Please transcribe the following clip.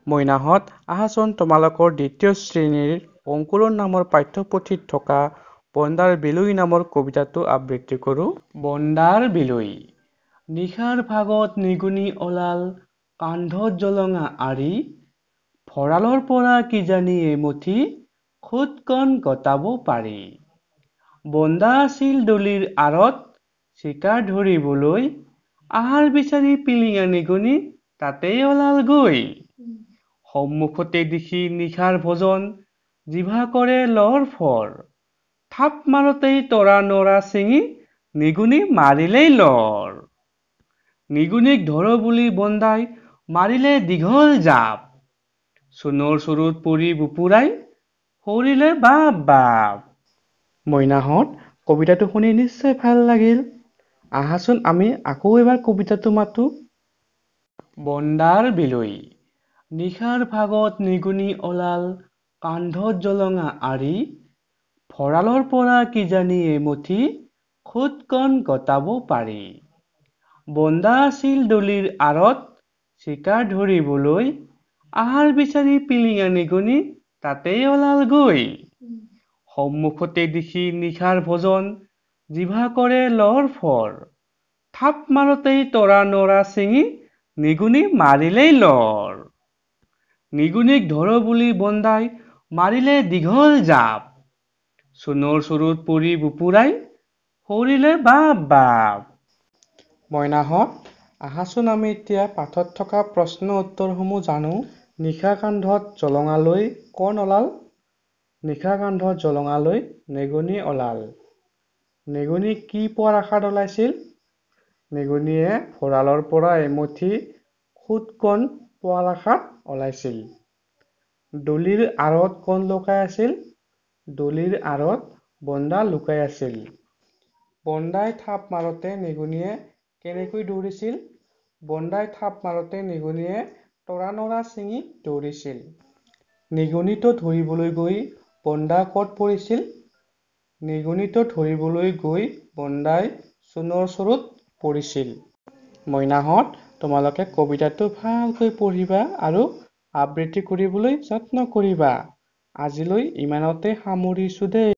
মইনাহঁত আহাচোন তোমালোকৰ দ্বিতীয় শ্ৰেণীৰ অংকুৰণ নামৰ পাঠ্যপুথিত থকা বন্দাৰ বিলুই নামৰ কবিতাটো আবৃত্তি কৰোঁ। বন্দাৰ বিলুই। নিশাৰ ভাগত নিগুনি ওলাল, কান্ধত জলঙা আৰি, ভঁৰালৰ পৰা কিজানি এমুঠি খুদকণ গতাব পাৰি। বন্দা আছিল ডলিৰ আঁৰত চিকাৰ ধৰিবলৈ, আহাৰ বিচাৰি পিলিঙা নিগুনি তাতেই ওলাল গৈ। সন্মুখতে দেখি নিশাৰ ভোজন, জিভা কৰে লৰফৰ, থাপ মাৰোতেই তৰা নৰা ছিঙি নিগুনি মাৰিলেই লৰ। নিগুনিক ধৰো বুলি বন্দাই মাৰিলে দীঘল জাপ, চূণৰ চৰুত পৰি বুপুৰাই সৰিলে বাপ বাপ। মইনাহঁত কবিতাটো শুনি নিশ্চয় ভাল লাগিল। আহাচোন আমি আকৌ এবাৰ কবিতাটো মাতো। বন্দাৰ বিলুই। নিশাৰ ভাগত নিগুনি ওলাল, কান্ধত জলঙা আৰি, ভঁৰালৰ পৰা কিজানি এমুঠি খুদকণ গতাব পাৰি। বন্দা আছিল ডলিৰ আঁৰত চিকাৰ ধৰিবলৈ, আহাৰ বিচাৰি পিলিঙা নিগুনি তাতেই ওলাল গৈ। সন্মুখতে দেখি নিশাৰ ভোজন, জিভা কৰে লৰফৰ, থাপ মাৰোতেই তৰা নৰা ছিঙি নিগুনি মাৰিলেই লৰ। নিগুনিক ধৰো বুলি বন্দাই মাৰিলে দীঘল জাপ, চূণৰ চৰুত পৰি বুপুৰাই সৰিলে বাপ বাপ। মইনাহঁত আহাচোন আমি এতিয়া পাঠত থকা প্ৰশ্ন উত্তৰসমূহ জানো। নিশা কান্ধত জলঙা লৈ কোন ওলাল? নিশা কান্ধত জলঙা লৈ নেগুনী ওলাল। নেগুনী কি পোৱাৰ আশাত ওলাইছিল? নেগুনীয়ে ভঁৰালৰ পৰা এমুঠি খুদকণ পোৱাৰ আশাত ওলাইছিল। ডলিৰ আঁৰত কোন লুকাই আছিল? ডলিৰ আঁৰত বন্দা লুকাই আছিল। বন্দাই থাপ মাৰোতে নেগুনীয়ে কেনেকৈ দৌৰিছিল? বন্দাই থাপ মাৰোতে নেগুনীয়ে তৰা নৰা ছিঙি দৌৰিছিল। নিগুনিটো ধৰিবলৈ গৈ বন্দা ক'ত পৰিছিল? নিগুনিটো ধৰিবলৈ গৈ বন্দাই চূণৰ চৰুত পৰিছিল। মইনাহঁত তোমালোকে কবিতাটো ভালকৈ পঢ়িবা আৰু আবৃত্তি কৰিবলৈ যত্ন কৰিবা। আজিলৈ ইমানতে সামৰিছো দেই।